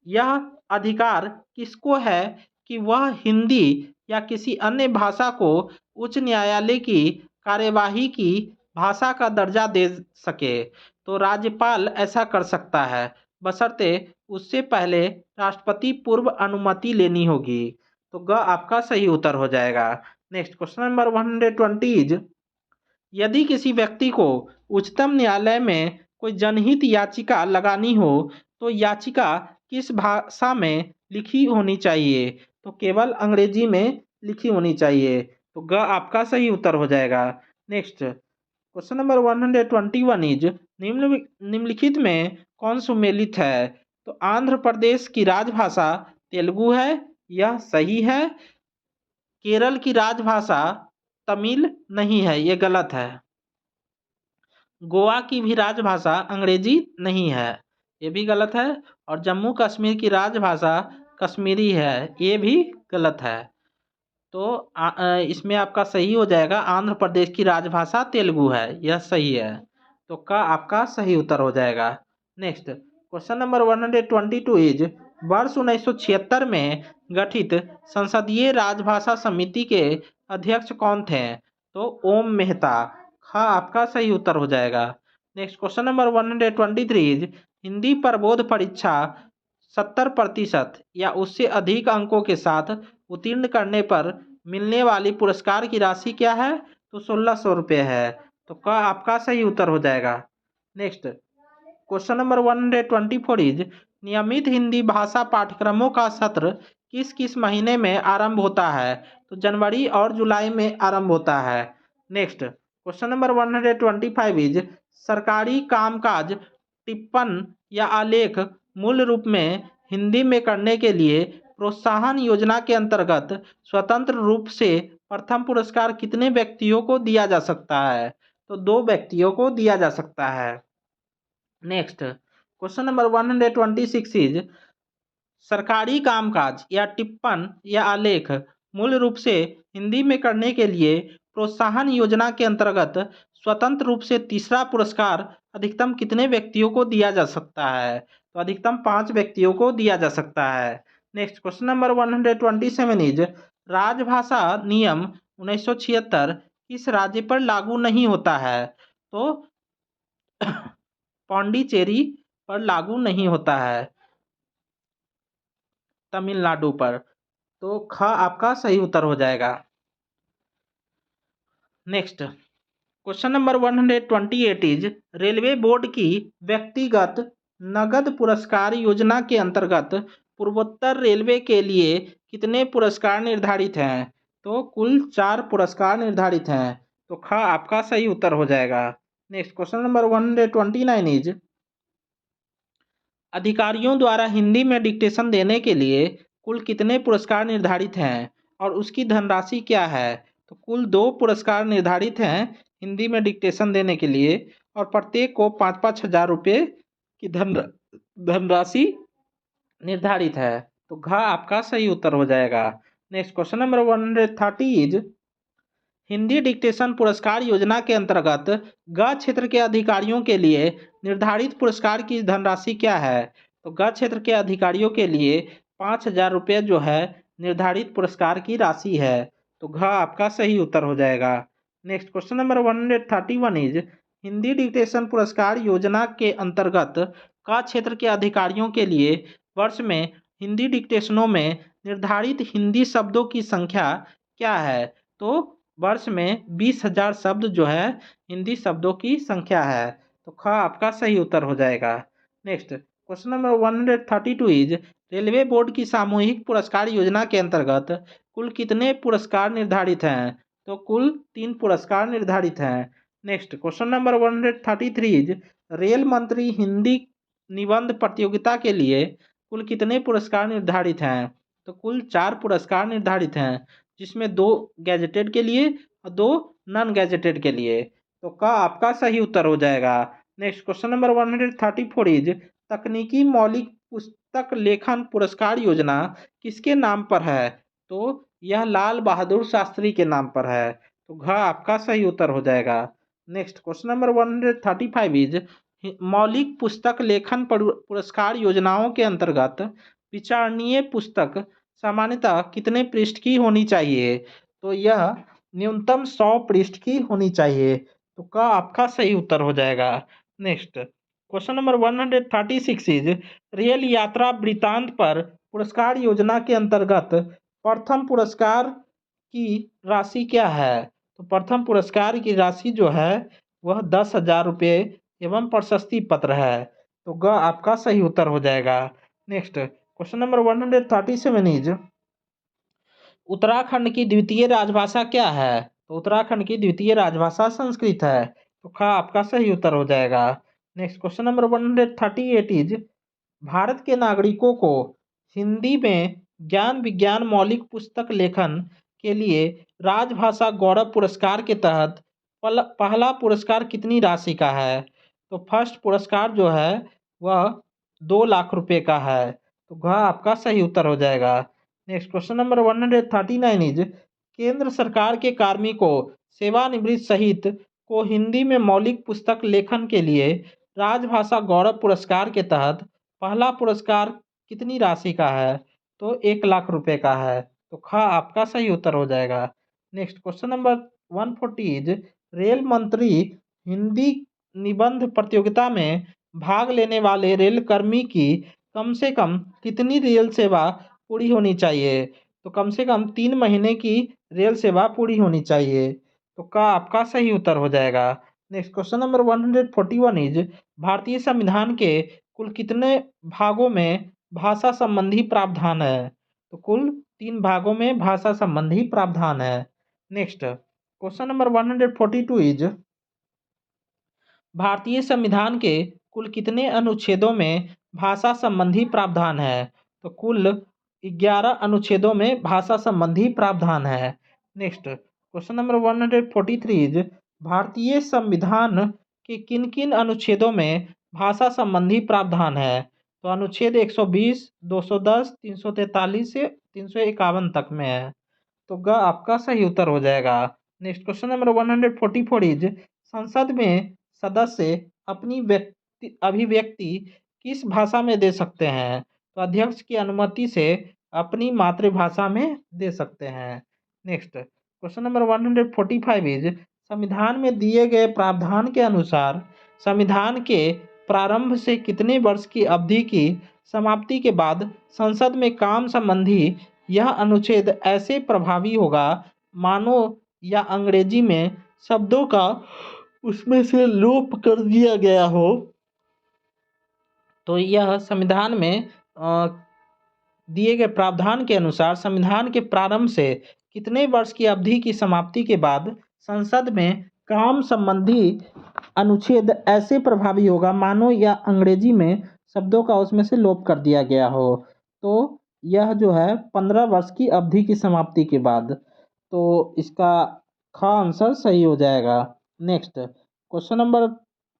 यह अधिकार किसको है कि वह हिंदी या किसी अन्य भाषा को उच्च न्यायालय की कार्यवाही की भाषा का दर्जा दे सके? तो राज्यपाल ऐसा कर सकता है, बशर्ते उससे पहले राष्ट्रपति पूर्व अनुमति लेनी होगी। तो ग आपका सही उत्तर हो जाएगा। नेक्स्ट क्वेश्चन नंबर 120 इज यदि किसी व्यक्ति को उच्चतम न्यायालय में कोई जनहित याचिका लगानी हो तो याचिका किस भाषा में लिखी होनी चाहिए? तो केवल अंग्रेजी में लिखी होनी चाहिए। तो ग आपका सही उत्तर हो जाएगा। नेक्स्ट क्वेश्चन नंबर 121 इज निम्नलिखित में कौन सुमेलित है? तो आंध्र प्रदेश की राजभाषा तेलुगु है, यह सही है। केरल की राजभाषा तमिल नहीं है, ये गलत है। गोवा की भी राजभाषा अंग्रेजी नहीं है, ये भी गलत है। और जम्मू कश्मीर की राजभाषा कश्मीरी है, ये भी गलत है। तो इसमें आपका सही हो जाएगा आंध्र प्रदेश की राजभाषा तेलुगु है, यह सही है। तो का आपका सही उत्तर हो जाएगा। नेक्स्ट क्वेश्चन नंबर 122 इज वर्ष 1976 में गठित संसदीय राजभाषा समिति के अध्यक्ष कौन थे? तो ओम मेहता। हाँ आपका सही उत्तर हो जाएगा। Next question number 123 is Hindi Prabodh परीक्षा 70% या उससे अधिक अंकों के साथ उत्तीर्ण करने पर मिलने वाली पुरस्कार की राशि क्या है? तो 1600 रुपये है। तो का आपका सही उत्तर हो जाएगा। नेक्स्ट क्वेश्चन नंबर 124 इज नियमित हिंदी भाषा पाठ्यक्रमों का सत्र किस किस महीने में आरंभ होता है? तो जनवरी और जुलाई में आरंभ होता है। नेक्स्ट क्वेश्चन नंबर 125 इज सरकारी कामकाज टिप्पण या आलेख मूल रूप में हिंदी में करने के लिए प्रोत्साहन योजना के अंतर्गत स्वतंत्र रूप से प्रथम पुरस्कार कितने व्यक्तियों को दिया जा सकता है? तो 2 व्यक्तियों को दिया जा सकता है। नेक्स्ट क्वेश्चन नंबर 126 इज सरकारी कामकाज या टिप्पण या आलेख मूल रूप से हिंदी में करने के लिए प्रोत्साहन योजना के अंतर्गत स्वतंत्र रूप से तीसरा पुरस्कार अधिकतम कितने व्यक्तियों को दिया जा सकता है? तो अधिकतम 5 व्यक्तियों को दिया जा सकता है। नेक्स्ट क्वेश्चन नंबर 127 इज राजभाषा नियम 1976 किस राज्य पर लागू नहीं होता है? तो पौंडीचेरी पर लागू नहीं होता है, तमिलनाडु पर। तो ख आपका सही उत्तर हो जाएगा। Next question number 128 is railway board की व्यक्तिगत नगद पुरस्कार योजना के अंतर्गत पूर्वोत्तर रेलवे के लिए कितने पुरस्कार निर्धारित हैं? तो कुल 4 पुरस्कार निर्धारित हैं। तो ख आपका सही उत्तर हो जाएगा। नेक्स्ट क्वेश्चन नंबर 129 इज अधिकारियों द्वारा हिंदी में डिक्टेशन देने के लिए कुल कितने पुरस्कार निर्धारित हैं और उसकी धनराशि क्या है? तो कुल 2 पुरस्कार निर्धारित हैं हिंदी में डिक्टेशन देने के लिए और प्रत्येक को 5-5 हजार रुपये की धनराशि निर्धारित है। तो घ आपका सही उत्तर हो जाएगा। Next question number 130 is Hindi dictation पुरस्कार योजना के अंतर्गत ग क्षेत्र के अधिकारियों के लिए निर्धारित पुरस्कार की धनराशि क्या है? तो ग क्षेत्र के अधिकारियों के लिए 5,000 रुपये जो है निर्धारित पुरस्कार की राशि है। तो घ आपका सही उत्तर हो जाएगा। Next question number 131 is Hindi dictation पुरस्कार योजना के अंतर्गत क क्षेत्र के अधिकारियों के लिए वर्ष में हिंदी डिक्टेशनों में निर्धारित हिंदी शब्दों की संख्या क्या है? तो वर्ष में 20,000 शब्द जो है हिंदी शब्दों की संख्या है। तो ख आपका सही उत्तर हो जाएगा। Next question number 132 is railway board की सामूहिक पुरस्कार योजना के अंतर्गत कुल कितने पुरस्कार निर्धारित हैं? तो कुल 3 पुरस्कार निर्धारित हैं। Next question number 133 is rail मंत्री हिंदी निबंध प्रतियोगिता के लिए कुल कितने पुरस्कार निर्धारित हैं? तो कुल 4 पुरस्कार निर्धारित हैं, जिसमें 2 गैजेटेड के लिए और 2 नॉन गैजेटेड के लिए। तो का आपका सही उत्तर हो जाएगा। नेक्स्ट क्वेश्चन नंबर 134 इज तकनीकी मौलिक पुस्तक लेखन पुरस्कार योजना किसके नाम पर है? तो यह लाल बहादुर शास्त्री के नाम पर है। तो घ आपका सही उत्तर हो जाएगा। नेक्स्ट क्वेश्चन नंबर 135 इज मौलिक पुस्तक लेखन पुरस्कार योजनाओं के अंतर्गत विचारणीय पुस्तक सामान्यतः कितने पृष्ठ की होनी चाहिए? तो यह न्यूनतम 100 पृष्ठ की होनी चाहिए। तो का आपका सही उत्तर हो जाएगा। Next question number 136 is rail यात्रा वृत्तांत पर पुरस्कार योजना के अंतर्गत प्रथम पुरस्कार की राशि क्या है? तो प्रथम पुरस्कार की राशि जो है वह 10,000 रुपये एवं प्रशस्ति पत्र है। तो ग आपका सही उत्तर हो जाएगा। Next question number 137 is Uttarakhand की द्वितीय राजभाषा क्या है? तो उत्तराखंड की द्वितीय राजभाषा संस्कृत है। तो ख आपका सही उत्तर हो जाएगा। Next question number 138 is Bharat के नागरिकों को हिंदी में ज्ञान विज्ञान मौलिक पुस्तक लेखन के लिए राजभाषा गौरव पुरस्कार के तहत पहला पुरस्कार कितनी राशि का है? तो फर्स्ट पुरस्कार जो है वह 2 लाख रुपए का है। तो घ आपका सही उत्तर हो जाएगा। नेक्स्ट क्वेश्चन नंबर 139 इज केंद्र सरकार के कार्मिकों सेवानिवृत्त सहित को हिंदी में मौलिक पुस्तक लेखन के लिए राजभाषा गौरव पुरस्कार के तहत पहला पुरस्कार कितनी राशि का है? तो 1 लाख रुपए का है। तो ख आपका सही उत्तर हो जाएगा। Next question number 140 is rail मंत्री हिंदी निबंध प्रतियोगिता में भाग लेने वाले रेल कर्मी की कम से कम कितनी रेल सेवा पूरी होनी चाहिए? तो कम से कम 3 महीने की रेल सेवा पूरी होनी चाहिए। तो का आपका सही उत्तर हो जाएगा। नेक्स्ट क्वेश्चन नंबर 141 इज भारतीय संविधान के कुल कितने भागों में भाषा संबंधी प्रावधान है? तो कुल 3 भागों में भाषा संबंधी प्रावधान है। नेक्स्ट क्वेश्चन नंबर 142 इज भारतीय संविधान के कुल कितने अनुच्छेदों में भाषा संबंधी प्रावधान है? तो कुल 11 अनुच्छेदों में भाषा संबंधी प्रावधान है। नेक्स्ट क्वेश्चन नंबर 143 इज भारतीय संविधान के किन किन अनुच्छेदों में भाषा संबंधी प्रावधान है? तो अनुच्छेद 120, 210, 343 से 351 तक में है। तो ग आपका सही उत्तर हो जाएगा। नेक्स्ट क्वेश्चन नंबर 144 इज संसद में सदस्य अपनी अभिव्यक्ति किस भाषा में दे सकते हैं? तो अध्यक्ष की अनुमति से अपनी मातृभाषा में दे सकते हैं। नेक्स्ट क्वेश्चन नंबर 145 इज संविधान में दिए गए प्रावधान के अनुसार संविधान के प्रारंभ से कितने वर्ष की अवधि की समाप्ति के बाद संसद में काम संबंधी यह अनुच्छेद ऐसे प्रभावी होगा मानो या अंग्रेजी में शब्दों का उसमें से लोप कर दिया गया हो, तो यह संविधान में दिए गए प्रावधान के अनुसार संविधान के प्रारंभ से कितने वर्ष की अवधि की समाप्ति के बाद संसद में काम संबंधी अनुच्छेद ऐसे प्रभावी होगा मानो या अंग्रेजी में शब्दों का उसमें से लोप कर दिया गया हो। तो यह जो है 15 वर्ष की अवधि की समाप्ति के बाद। तो इसका ख आंसर सही हो जाएगा। नेक्स्ट क्वेश्चन नंबर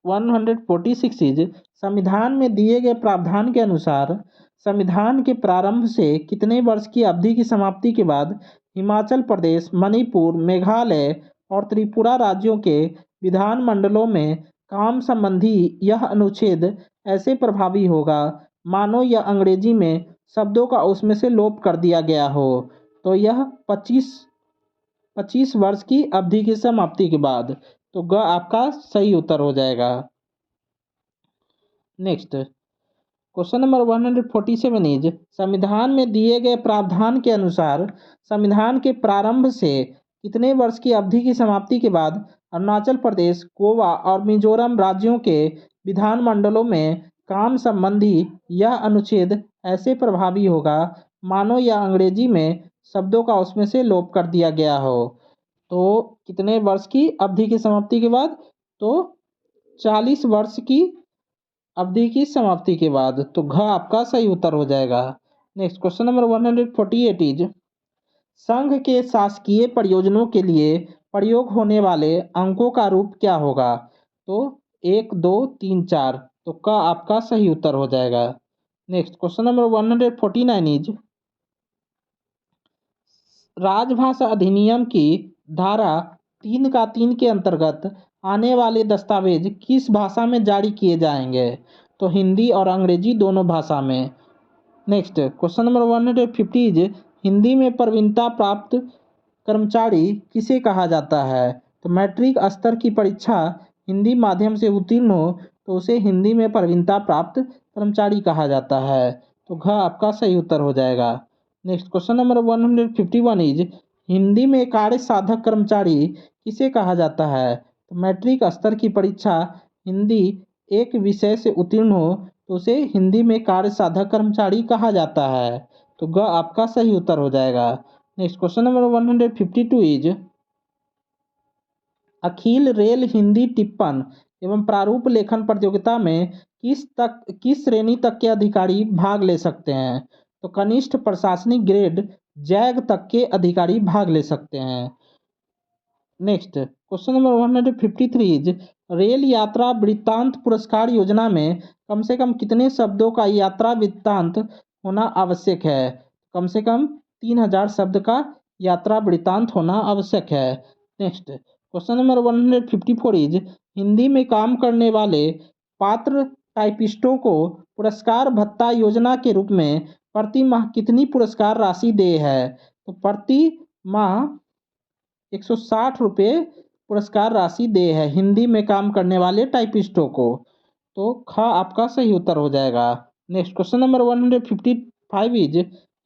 146 इज संविधान में दिए गए प्रावधान के अनुसार संविधान के प्रारंभ से कितने वर्ष की अवधि की समाप्ति के बाद हिमाचल प्रदेश, मणिपुर, मेघालय और त्रिपुरा राज्यों के विधानमंडलों में काम संबंधी यह अनुच्छेद ऐसे प्रभावी होगा मानो या अंग्रेजी में शब्दों का उसमें से लोप कर दिया गया हो। तो यह 25 वर्ष की अवधि की समाप्ति के बाद। तो ग आपका सही उत्तर हो जाएगा। नेक्स्ट क्वेश्चन नंबर 147 इज संविधान में दिए गए प्रावधान के अनुसार संविधान के प्रारंभ से कितने वर्ष की अवधि की समाप्ति के बाद अरुणाचल प्रदेश, गोवा और मिजोरम राज्यों के विधानमंडलों में काम संबंधी यह अनुच्छेद ऐसे प्रभावी होगा मानो या अंग्रेजी में शब्दों का उसमें से लोप कर दिया गया हो। तो कितने वर्ष की अवधि की समाप्ति के बाद? तो 40 वर्ष की अवधि की समाप्ति के बाद। तो घ आपका सही उत्तर हो जाएगा। नेक्स्ट क्वेश्चन नंबर 148 इज संघ के शासकीय प्रयोजनों के लिए प्रयोग होने वाले अंकों का रूप क्या होगा? तो 1, 2, 3, 4। तो का आपका सही उत्तर हो जाएगा। नेक्स्ट क्वेश्चन नंबर 149 इज राजभाषा अधिनियम की धारा 3 के अंतर्गत आने वाले दस्तावेज किस भाषा में जारी किए जाएंगे? तो हिंदी और अंग्रेजी दोनों भाषा में। Next question number 150 is Hindi में प्रवीणता प्राप्त कर्मचारी किसे कहा जाता है? तो मैट्रिक स्तर की परीक्षा हिंदी माध्यम से उत्तीर्ण हो तो उसे हिंदी में प्रवीणता प्राप्त कर्मचारी कहा जाता है। तो घ आपका सही उत्तर हो जाएगा। Next question number 151 is Hindi में कार्य साधक कर्मचारी किसे कहा जाता है? तो मैट्रिक स्तर की परीक्षा हिंदी एक विषय से उत्तीर्ण हो तो उसे हिंदी में कार्य साधक कर्मचारी कहा जाता है। तो ग आपका सही उत्तर हो जाएगा। नेक्स्ट क्वेश्चन नंबर 152 इज अखिल रेल हिंदी टिप्पण एवं प्रारूप लेखन प्रतियोगिता में किस श्रेणी तक के अधिकारी भाग ले सकते हैं? तो कनिष्ठ प्रशासनिक ग्रेड जैग तक के अधिकारी भाग ले सकते हैं। Next question number 153 is rail यात्रा वृत्तांत पुरस्कार योजना में कम से कम कितने शब्दों का यात्रा वृत्तांत होना आवश्यक है? कम से कम 3000 शब्द का यात्रा वृत्तांत होना आवश्यक है। Next question number 154 is Hindi में काम करने वाले पात्र टाइपिस्टों को पुरस्कार भत्ता योजना के रूप में प्रति माह कितनी पुरस्कार राशि दे है? तो प्रति माह 160 रुपये पुरस्कार राशि दे है हिंदी में काम करने वाले टाइपिस्टों को। तो ख आपका सही उत्तर हो जाएगा। Next question number 155 is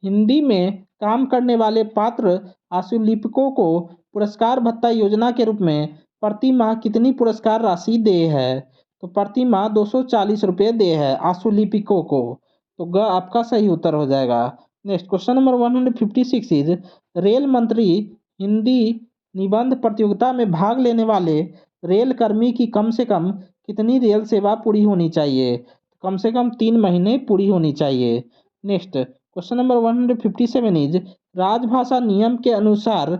Hindi में काम करने वाले पात्र आशुलिपिकों को पुरस्कार भत्ता योजना के रूप में प्रति माह कितनी पुरस्कार राशि दे है? तो प्रति माह 240 रुपये दे है आशुलिपिकों को। तो ग आपका सही उत्तर हो जाएगा। Next question number 156 is rail मंत्री हिंदी निबंध प्रतियोगिता में भाग लेने वाले रेल कर्मी की कम से कम कितनी रेल सेवा पूरी होनी चाहिए? कम से कम 3 महीने पूरी होनी चाहिए। नेक्स्ट क्वेश्चन नंबर 157 इज राजभाषा नियम के अनुसार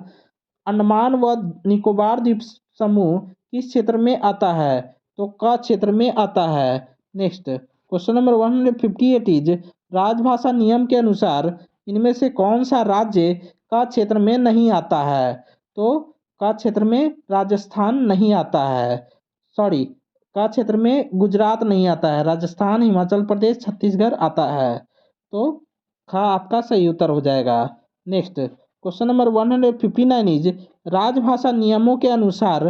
अंडमान व निकोबार द्वीप समूह किस क्षेत्र में आता है? तो क क्षेत्र में आता है। नेक्स्ट क्वेश्चन नंबर 158 इज राजभाषा नियम के अनुसार इनमें से कौन सा राज्य का क्षेत्र में नहीं आता है? तो का क्षेत्र में राजस्थान नहीं आता है। सॉरी, का क्षेत्र में गुजरात नहीं आता है, राजस्थान, हिमाचल प्रदेश, छत्तीसगढ़ आता है। तो खा आपका सही उत्तर हो जाएगा। नेक्स्ट क्वेश्चन नंबर 159 इज राजभाषा नियमों के अनुसार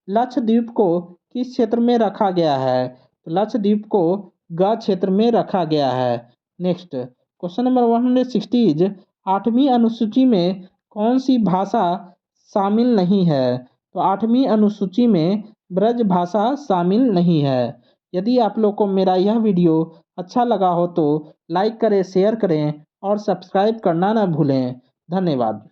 लक्षद्वीप को किस क्षेत्र में रखा गया है? तो लक्षद्वीप को ग क्षेत्र में रखा गया है। नेक्स्ट क्वेश्चन नंबर 160 इज 8वीं अनुसूची में कौन सी भाषा शामिल नहीं है? तो 8वीं अनुसूची में ब्रज भाषा शामिल नहीं है। यदि आप लोग को मेरा यह वीडियो अच्छा लगा हो तो लाइक करें, शेयर करें और सब्सक्राइब करना ना भूलें। धन्यवाद।